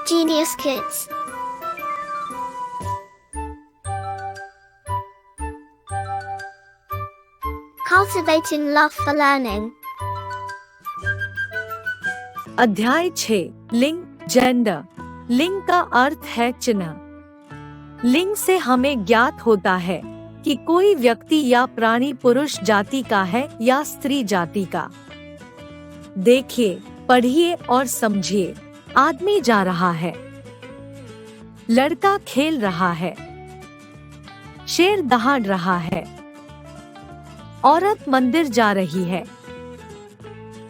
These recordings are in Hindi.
Genius Kids. Cultivating love for learning. अध्याय 6 लिंग जेंडर। लिंग का अर्थ है चिन्ह। लिंग से हमें ज्ञात होता है कि कोई व्यक्ति या प्राणी पुरुष जाति का है या स्त्री जाति का। देखिए, पढ़िए और समझिए। आदमी जा रहा है, लड़का खेल रहा है, शेर दहाड़ रहा है, औरत मंदिर जा रही है,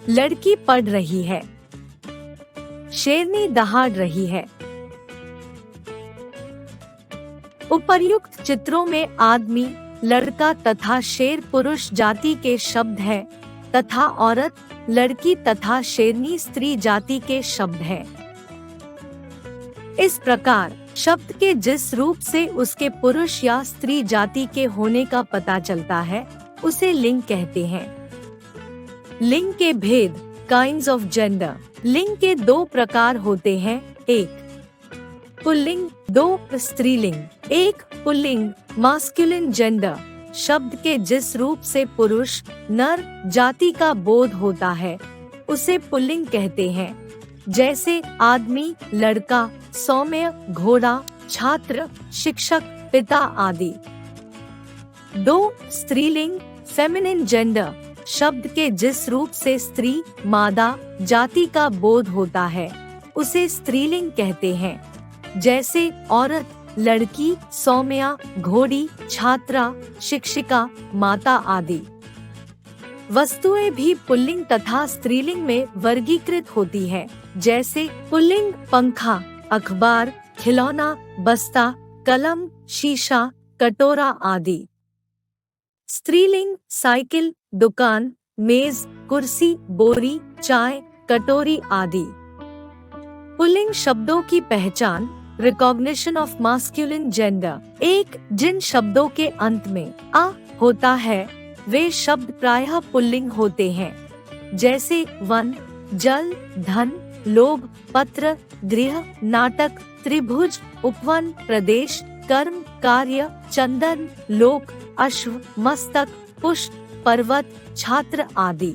लड़की पढ़ रही है, शेरनी दहाड़ रही है। उपर्युक्त चित्रों में आदमी, लड़का तथा शेर पुरुष जाति के शब्द हैं तथा औरत, लड़की तथा शेरनी स्त्री जाति के शब्द हैं। इस प्रकार शब्द के जिस रूप से उसके पुरुष या स्त्री जाति के होने का पता चलता है उसे लिंग कहते हैं। लिंग के भेद, काइंड्स ऑफ जेंडर। लिंग के दो प्रकार होते हैं, एक पुल्लिंग, दो स्त्रीलिंग। एक पुल्लिंग मास्कुलिन जेंडर, शब्द के जिस रूप से पुरुष नर जाति का बोध होता है उसे पुल्लिंग कहते हैं, जैसे आदमी, लड़का, सौम्य, घोड़ा, छात्र, शिक्षक, पिता आदि। दो स्त्रीलिंग फेमिनिन जेंडर, शब्द के जिस रूप से स्त्री मादा जाति का बोध होता है उसे स्त्रीलिंग कहते हैं, जैसे औरत, लड़की, सौम्या, घोड़ी, छात्रा, शिक्षिका, माता आदि। वस्तुएं भी पुल्लिंग तथा स्त्रीलिंग में वर्गीकृत होती है, जैसे पुल्लिंग पंखा, अखबार, खिलौना, बस्ता, कलम, शीशा, कटोरा आदि। स्त्रीलिंग साइकिल, दुकान, मेज, कुर्सी, बोरी, चाय, कटोरी आदि। पुल्लिंग शब्दों की पहचान, रिकॉग्निशन ऑफ मास्कुलिन जेंडर। एक, जिन शब्दों के अंत में आ होता है वे शब्द प्रायः पुल्लिंग होते हैं, जैसे वन, जल, धन, लोभ, पत्र, गृह, नाटक, त्रिभुज, उपवन, प्रदेश, कर्म, कार्य, चंदन, लोक, अश्व, मस्तक, पुष्प, पर्वत, छात्र आदि।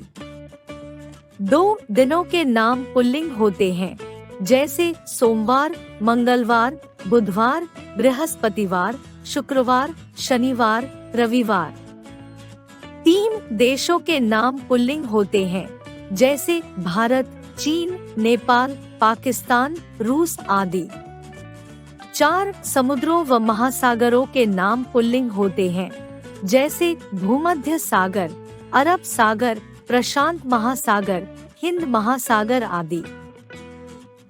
दो दिनों के नाम पुल्लिंग होते हैं, जैसे सोमवार, मंगलवार, बुधवार, बृहस्पतिवार, शुक्रवार, शनिवार, रविवार। तीन देशों के नाम पुल्लिंग होते हैं, जैसे भारत, चीन, नेपाल, पाकिस्तान, रूस आदि। चार समुद्रों व महासागरों के नाम पुल्लिंग होते हैं, जैसे भूमध्य सागर, अरब सागर, प्रशांत महासागर, हिंद महासागर आदि।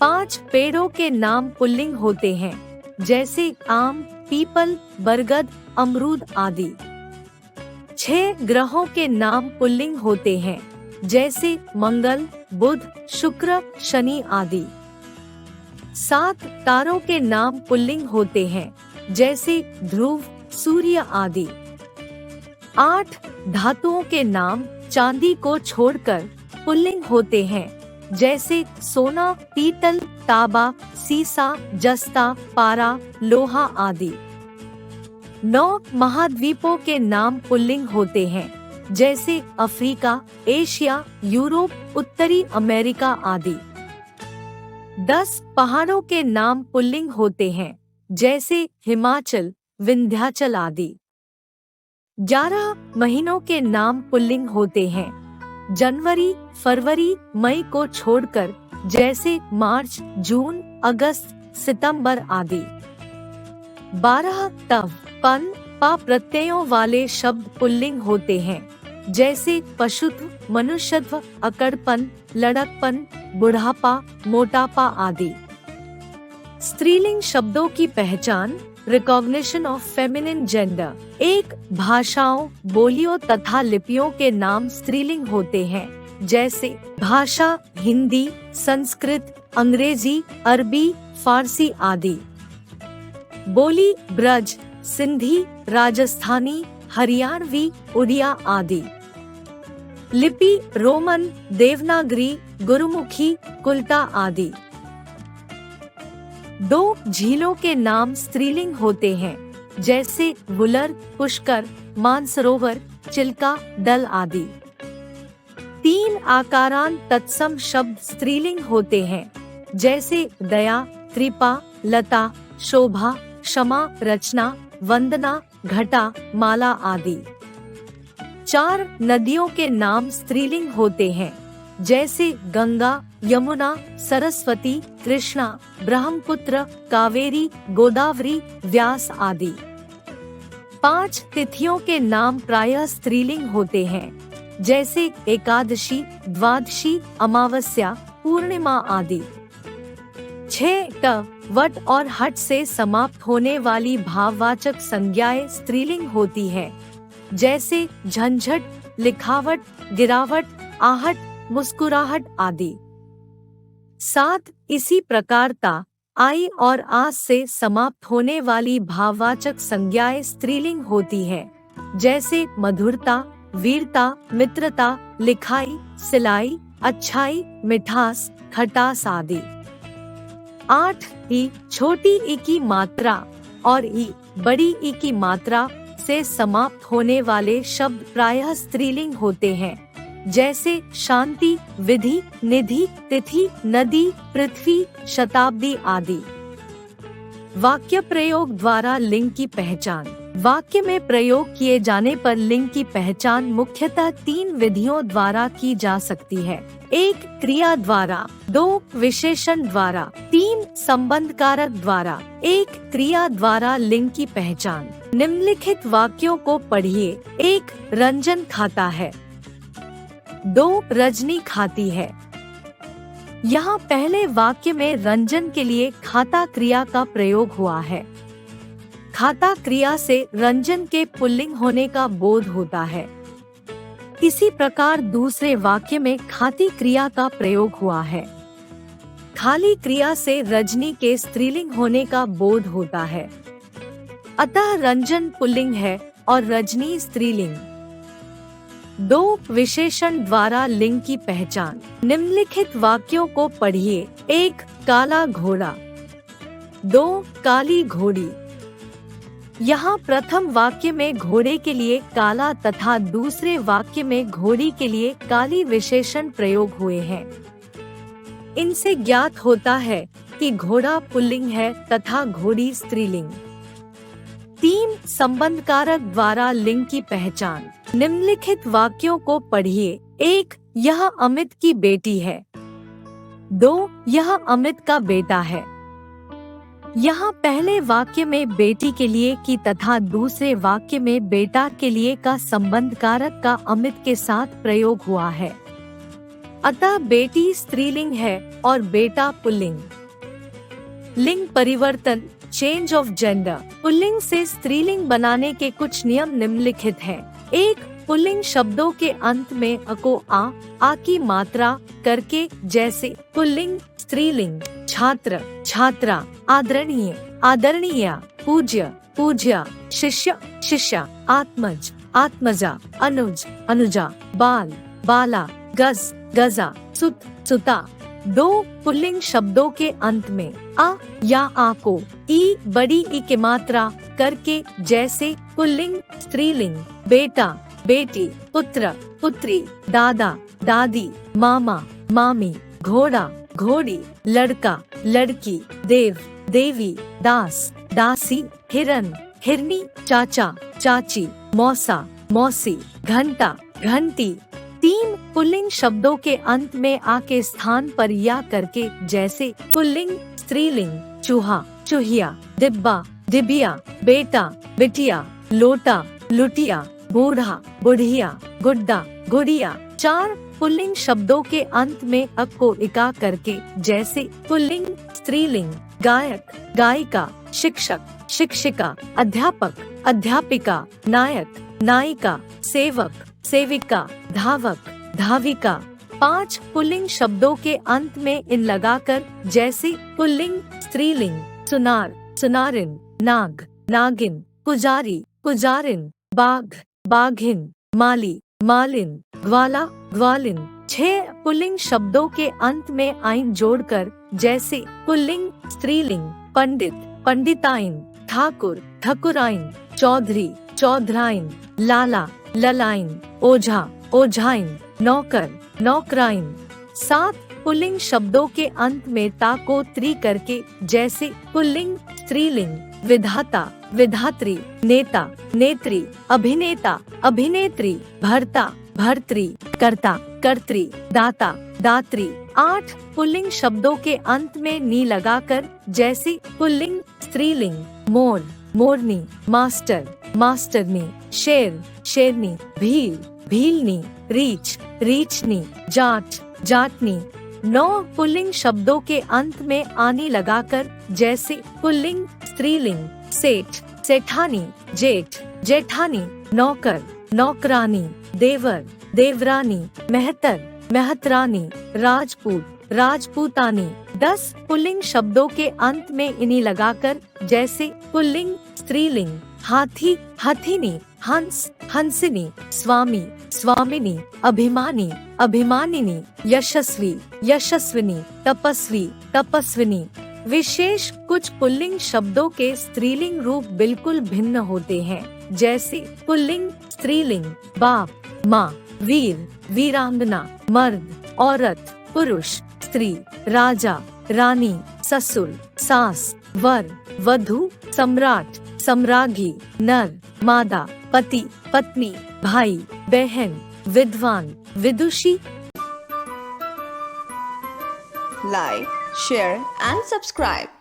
पांच पेड़ों के नाम पुल्लिंग होते हैं, जैसे आम, पीपल, बरगद, अमरूद आदि। छह ग्रहों के नाम पुल्लिंग होते हैं, जैसे मंगल, बुध, शुक्र, शनि आदि। सात तारों के नाम पुल्लिंग होते हैं, जैसे ध्रुव, सूर्य आदि। आठ धातुओं के नाम चांदी को छोड़कर पुल्लिंग होते हैं, जैसे सोना, पीतल, तांबा, सीसा, जस्ता, पारा, लोहा आदि। नौ महाद्वीपों के नाम पुल्लिंग होते हैं, जैसे अफ्रीका, एशिया, यूरोप, उत्तरी अमेरिका आदि। 10 पहाड़ों के नाम पुल्लिंग होते हैं, जैसे हिमाचल, विंध्याचल आदि। 11 महीनों के नाम पुल्लिंग होते हैं, जनवरी, फरवरी, मई को छोड़कर, जैसे मार्च, जून, अगस्त, सितंबर आदि। 12 तव, पन, पा प्रत्ययों वाले शब्द पुल्लिंग होते हैं, जैसे पशुत्व, मनुष्यत्व, अकड़पन, लड़कपन, बुढ़ापा, मोटापा आदि। स्त्रीलिंग शब्दों की पहचान, रिकॉग्निशन ऑफ फेमिनिन जेंडर। एक भाषाओं, बोलियों तथा लिपियों के नाम स्त्रीलिंग होते हैं, जैसे भाषा, हिंदी, संस्कृत, अंग्रेजी, अरबी, फारसी आदि। बोली, ब्रज, सिंधी, राजस्थानी, हरियाणवी, उड़िया आदि। लिपि, रोमन, देवनागरी, गुरुमुखी, कुल्टा आदि। 2 झीलों के नाम स्त्रीलिंग होते हैं, जैसे वुलर, पुष्कर, मानसरोवर, चिल्का, डल आदि। 3 आकारांत तत्सम शब्द स्त्रीलिंग होते हैं, जैसे दया, कृपा, लता, शोभा, क्षमा, रचना, वंदना, घटा, माला आदि। 4 नदियों के नाम स्त्रीलिंग होते हैं, जैसे गंगा, यमुना, सरस्वती, कृष्णा, ब्रह्मपुत्र, कावेरी, गोदावरी, व्यास आदि। 5 तिथियों के नाम प्रायः स्त्रीलिंग होते हैं, जैसे एकादशी, द्वादशी, अमावस्या, पूर्णिमा आदि। 6 ट, वट और हट से समाप्त होने वाली भाववाचक संज्ञाएं स्त्रीलिंग होती हैं, जैसे झंझट, लिखावट, गिरावट, आहट, मुस्कुराहट आदि। 7 इसी प्रकार ता, आई और आस से समाप्त होने वाली भाववाचक संज्ञाएं स्त्रीलिंग होती है, जैसे मधुरता, वीरता, मित्रता, लिखाई, सिलाई, अच्छाई, मिठास, खटास आदि। 8 ई, छोटी ई की मात्रा और ई, बड़ी ई की मात्रा से समाप्त होने वाले शब्द प्रायः स्त्रीलिंग होते हैं, जैसे शांति, विधि, निधि, तिथि, नदी, पृथ्वी, शताब्दी आदि। वाक्य प्रयोग द्वारा लिंग की पहचान। वाक्य में प्रयोग किए जाने पर लिंग की पहचान मुख्यतः 3 विधियों द्वारा की जा सकती है। 1 क्रिया द्वारा, 2 विशेषण द्वारा, 3 संबंध कारक द्वारा। 1 क्रिया द्वारा लिंग की पहचान। निम्नलिखित वाक्यों को पढ़िए। 1 रंजन खाता है। 2 रजनी खाती है। यहाँ पहले वाक्य में रंजन के लिए खाता क्रिया का प्रयोग हुआ है। खाता क्रिया से रंजन के पुल्लिंग होने का बोध होता है। इसी प्रकार दूसरे वाक्य में खाती क्रिया का प्रयोग हुआ है। खाली क्रिया से रजनी के स्त्रीलिंग होने का बोध होता है। अतः रंजन पुल्लिंग है और रजनी स्त्रीलिंग। 2 विशेषण द्वारा लिंग की पहचान। निम्नलिखित वाक्यों को पढ़िए। 1 काला घोड़ा। 2 काली घोड़ी। यहाँ प्रथम वाक्य में घोड़े के लिए काला तथा दूसरे वाक्य में घोड़ी के लिए काली विशेषण प्रयोग हुए हैं। इनसे ज्ञात होता है कि घोड़ा पुल्लिंग है तथा घोड़ी स्त्रीलिंग। 3 संबंध कारक द्वारा लिंग की पहचान। निम्नलिखित वाक्यों को पढ़िए। 1 यह अमित की बेटी है। 2 यह अमित का बेटा है। यहाँ पहले वाक्य में बेटी के लिए की तथा दूसरे वाक्य में बेटा के लिए का संबंध कारक का अमित के साथ प्रयोग हुआ है। अतः बेटी स्त्रीलिंग है और बेटा पुल्लिंग। लिंग परिवर्तन, चेंज ऑफ जेंडर। पुल्लिंग से स्त्रीलिंग बनाने के कुछ नियम निम्नलिखित हैं। 1 पुल्लिंग शब्दों के अंत में अ को आ की मात्रा करके, जैसे पुल्लिंग स्त्रीलिंग छात्र, छात्रा, आदरणीय, आदरणीया, पूज्य, पूज्या, शिष्य, शिष्या, आत्मज, आत्मजा, अनुज, अनुजा, बाल, बाला, गज, गजा, सुत, सुता। 2 पुल्लिंग शब्दों के अंत में आ या आ को ई बड़ी ई की मात्रा करके, जैसे पुल्लिंग स्त्रीलिंग बेटा, बेटी, पुत्र, पुत्री, दादा, दादी, मामा, मामी, घोड़ा, घोड़ी, लड़का, लड़की, देव, देवी, दास, दासी, हिरन, हिरनी, चाचा, चाची, मौसा, मौसी, घंटा, घंटी। 3 पुल्लिंग शब्दों के अंत में आ के स्थान पर या करके, जैसे पुल्लिंग स्त्रीलिंग चूहा, चूहिया, डिब्बा, डिबिया, बेटा, बिटिया, लोटा, लुटिया, बूढ़ा, बुढ़िया, गुड्डा, गुड़िया। 4 पुल्लिंग शब्दों के अंत में अ को इका करके, जैसे पुल्लिंग स्त्रीलिंग गायक, गायिका, शिक्षक, शिक्षिका, अध्यापक, अध्यापिका, नायक, नायिका, सेवक, सेविका, धावक, धाविका। 5 पुल्लिंग शब्दों के अंत में इन लगाकर, जैसे पुल्लिंग स्त्रीलिंग सुनार, सुनारिन, नाग, नागिन, पुजारी, पुजारिन, बाघ, बाघिन, माली, मालिन, ग्वाला, ग्वालिन। 6 पुल्लिंग शब्दों के अंत में आइन जोड़कर, जैसे पुल्लिंग स्त्रीलिंग पंडित, पंडिताइन, ठाकुर, ठकुराइन, चौधरी, चौधराइन, लाला, ललाइन, ओझा, ओझाइन, नौकर, नौकराइन। 7 पुल्लिंग शब्दों के अंत में ता को त्री करके, जैसे पुल्लिंग स्त्रीलिंग, विधाता, विधात्री, नेता, नेत्री, अभिनेता, अभिनेत्री, भर्ता, भर्त्री, कर्ता, कर्त्री, दाता, दात्री। 8 पुल्लिंग शब्दों के अंत में नी लगाकर, जैसे पुल्लिंग स्त्रीलिंग, मोर, मोरनी, मास्टर, मास्टरनी, शेर, शेरनी, भील, भीलनी, रीछ, रीछनी, जाट, जाटनी। 9 पुल्लिंग शब्दों के अंत में आनी लगाकर, जैसे पुल्लिंग स्त्रीलिंग, सेठ, सेठानी, जेठ, जेठानी, नौकर, नौकरानी, देवर, देवरानी, मेहतर, मेहतरानी, राजपूत, राजपूतानी। 10 पुल्लिंग शब्दों के अंत में इनी लगाकर, जैसे पुल्लिंग स्त्रीलिंग, हाथी, हथिनी, हंस, हंसिनी, स्वामी, स्वामिनी, अभिमानी, अभिमानिनी, यशस्वी, यशस्विनी, तपस्वी, तपस्विनी। विशेष कुछ पुल्लिंग शब्दों के स्त्रीलिंग रूप बिल्कुल भिन्न होते हैं, जैसे पुल्लिंग स्त्रीलिंग, बाप, माँ, वीर, वीरांगना, मर्द, औरत, पुरुष, स्त्री, राजा, रानी, ससुर, सास, वर, वधू, सम्राट, सम्राज्ञी, नर, मादा, पति, पत्नी, भाई, बहन, विद्वान, विदुषी। Like, share and subscribe.